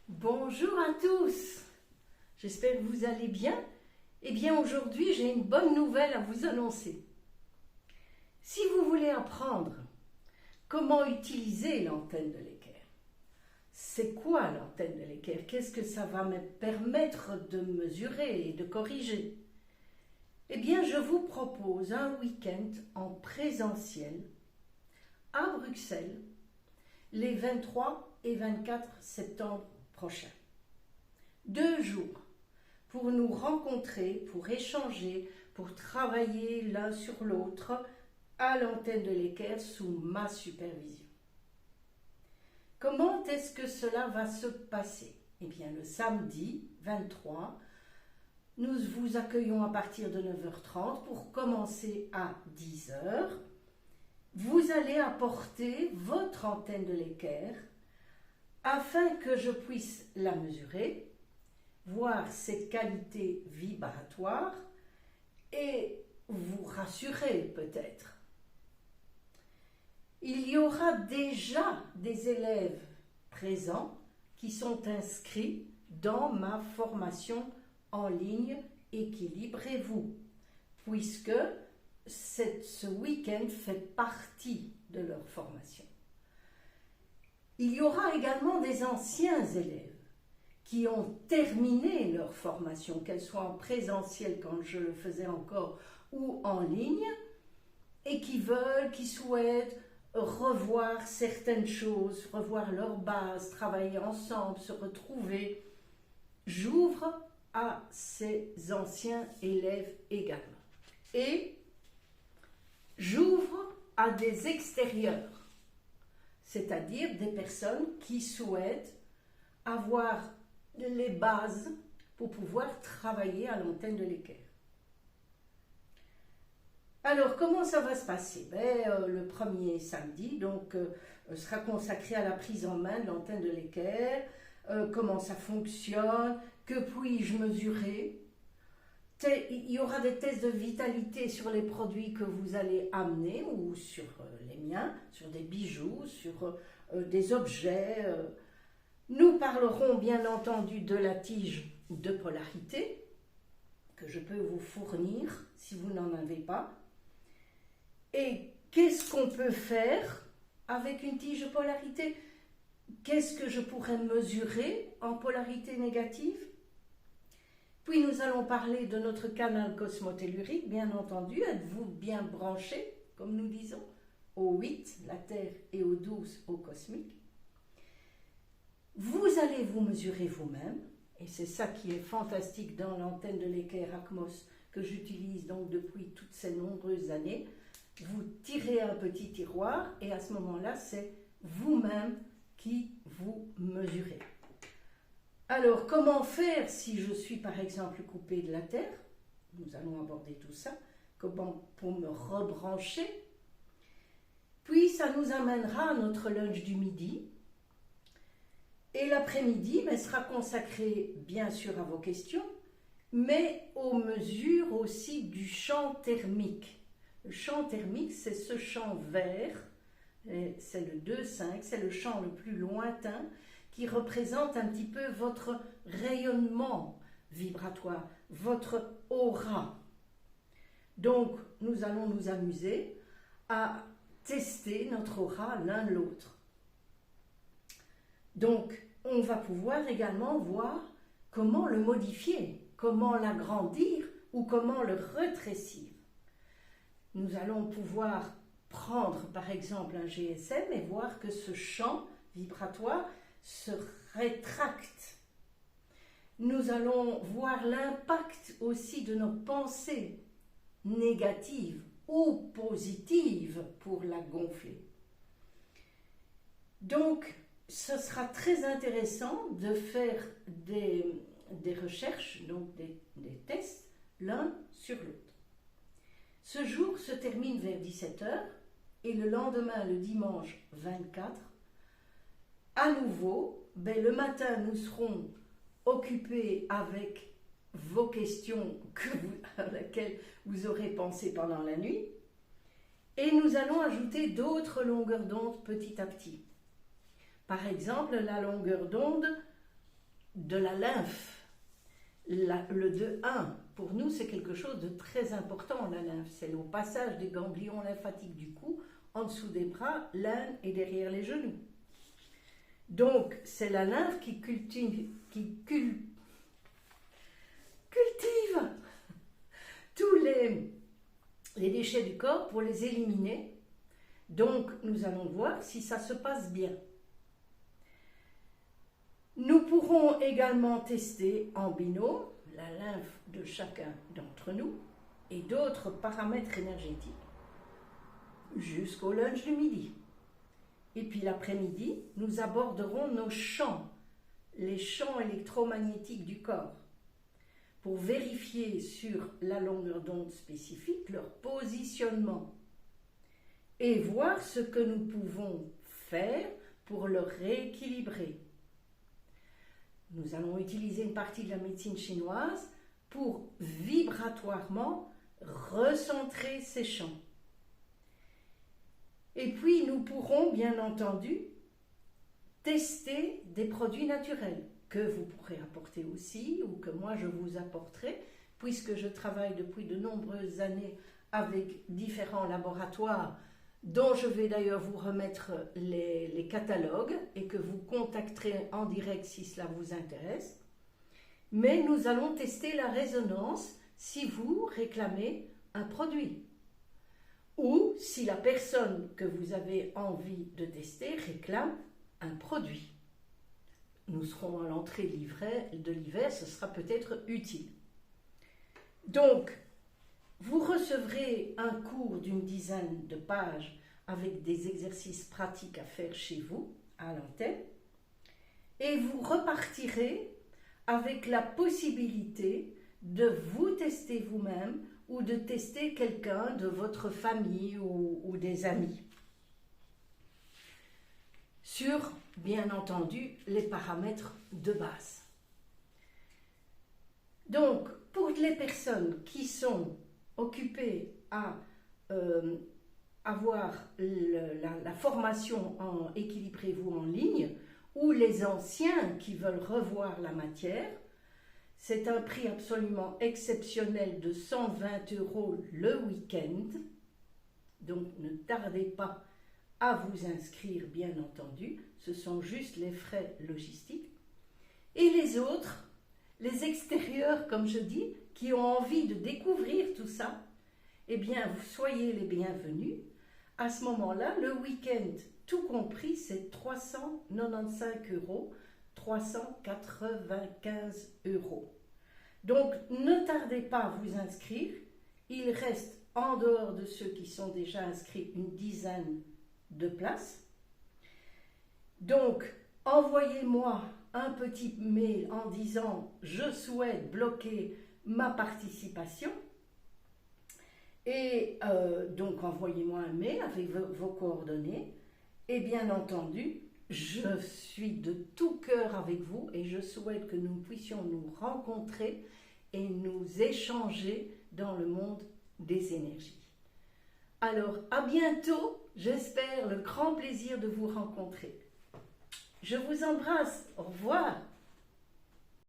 Bonjour à tous, j'espère que vous allez bien. Eh bien aujourd'hui j'ai une bonne nouvelle à vous annoncer. Si vous voulez apprendre comment utiliser l'antenne de l'équerre, c'est quoi l'antenne de l'équerre? Qu'est-ce que ça va me permettre de mesurer et de corriger? Eh bien je vous propose un week-end en présentiel à Bruxelles les 23 et 24 septembre prochains. 2 jours pour nous rencontrer, pour échanger, pour travailler l'un sur l'autre à l'antenne de l'équerre sous ma supervision. Comment est-ce que cela va se passer? Eh bien le samedi 23, nous vous accueillons à partir de 9h30 pour commencer à 10h. Vous allez apporter votre antenne de l'équerre afin que je puisse la mesurer, voir ses qualités vibratoires et vous rassurer peut-être. Il y aura déjà des élèves présents qui sont inscrits dans ma formation en ligne Équilibrez-vous, puisque ce week-end fait partie de leur formation. Il y aura également des anciens élèves qui ont terminé leur formation, qu'elle soit en présentiel quand je le faisais encore ou en ligne, et qui souhaitent revoir certaines choses, revoir leur base, travailler ensemble, se retrouver. J'ouvre à ces anciens élèves également. Et j'ouvre à des extérieurs, c'est-à-dire des personnes qui souhaitent avoir les bases pour pouvoir travailler à l'antenne de l'équerre. Alors, comment ça va se passer? Le premier samedi sera consacré à la prise en main de l'antenne de l'équerre, comment ça fonctionne, que puis-je mesurer. Il y aura des tests de vitalité sur les produits que vous allez amener ou sur les miens, sur des bijoux, sur des objets. Nous parlerons bien entendu de la tige de polarité que je peux vous fournir si vous n'en avez pas. Et qu'est-ce qu'on peut faire avec une tige de polarité? Qu'est-ce que je pourrais mesurer en polarité négative? Puis nous allons parler de notre canal cosmotellurique, bien entendu. Êtes-vous bien branché, comme nous disons, au 8, la Terre, et au 12, au cosmique? Vous allez vous mesurer vous-même, et c'est ça qui est fantastique dans l'antenne de l'équerre Acmos que j'utilise donc depuis toutes ces nombreuses années. Vous tirez un petit tiroir et à ce moment-là, c'est vous-même qui vous mesurez. Alors, comment faire si je suis par exemple coupé de la Terre? Nous allons aborder tout ça. Comment pour me rebrancher? Puis, ça nous amènera à notre lunch du midi. Et l'après-midi sera consacré bien sûr à vos questions, mais aux mesures aussi du champ thermique. Le champ thermique, c'est ce champ vert, c'est le 2,5, c'est le champ le plus lointain qui représente un petit peu votre rayonnement vibratoire, votre aura. Donc, nous allons nous amuser à tester notre aura l'un l'autre. Donc, on va pouvoir également voir comment le modifier, comment l'agrandir ou comment le rétrécir. Nous allons pouvoir prendre par exemple un GSM et voir que ce champ vibratoire se rétracte. Nous allons voir l'impact aussi de nos pensées négatives ou positives pour la gonfler. Donc, ce sera très intéressant de faire des recherches, donc des tests, l'un sur l'autre. Ce jour se termine vers 17h et le lendemain, le dimanche 24, à nouveau, le matin, nous serons occupés avec vos questions à laquelle vous aurez pensé pendant la nuit et nous allons ajouter d'autres longueurs d'onde petit à petit. Par exemple, la longueur d'onde de la lymphe. Le 2-1, pour nous, c'est quelque chose de très important, la lymphe. C'est le passage des ganglions lymphatiques du cou, en dessous des bras, l'âne et derrière les genoux. Donc, c'est la lymphe qui cultive tous les déchets du corps pour les éliminer. Donc, nous allons voir si ça se passe bien. Nous pourrons également tester en binôme la lymphe de chacun d'entre nous et d'autres paramètres énergétiques jusqu'au lunch du midi. Et puis l'après-midi, nous aborderons nos champs, les champs électromagnétiques du corps, pour vérifier sur la longueur d'onde spécifique leur positionnement et voir ce que nous pouvons faire pour le rééquilibrer. Nous allons utiliser une partie de la médecine chinoise pour vibratoirement recentrer ces champs. Et puis nous pourrons bien entendu tester des produits naturels que vous pourrez apporter aussi ou que moi je vous apporterai puisque je travaille depuis de nombreuses années avec différents laboratoires dont je vais d'ailleurs vous remettre les catalogues et que vous contacterez en direct si cela vous intéresse. Mais nous allons tester la résonance si vous réclamez un produit ou si la personne que vous avez envie de tester réclame un produit. Nous serons à l'entrée de l'hiver, ce sera peut-être utile. Donc, vous recevrez un cours d'une dizaine de pages avec des exercices pratiques à faire chez vous, à l'antenne, et vous repartirez avec la possibilité de vous tester vous-même ou de tester quelqu'un de votre famille ou des amis sur, bien entendu, les paramètres de base. Donc, pour les personnes qui sont occupées à avoir la formation en Équilibrez-vous en ligne, ou les anciens qui veulent revoir la matière, c'est un prix absolument exceptionnel de 120 € le week-end. Donc ne tardez pas à vous inscrire, bien entendu. Ce sont juste les frais logistiques. Et les autres, les extérieurs, comme je dis, qui ont envie de découvrir tout ça, eh bien, vous soyez les bienvenus. À ce moment-là, le week-end, tout compris, c'est 395 €, 395 €. Donc, ne tardez pas à vous inscrire. Il reste, en dehors de ceux qui sont déjà inscrits, une dizaine de places. Donc, envoyez-moi un petit mail en disant « Je souhaite bloquer ma participation ». Et donc, envoyez-moi un mail avec vos coordonnées. Et bien entendu, je suis de tout cœur avec vous et je souhaite que nous puissions nous rencontrer et nous échanger dans le monde des énergies. Alors, à bientôt, j'espère le grand plaisir de vous rencontrer. Je vous embrasse, au revoir.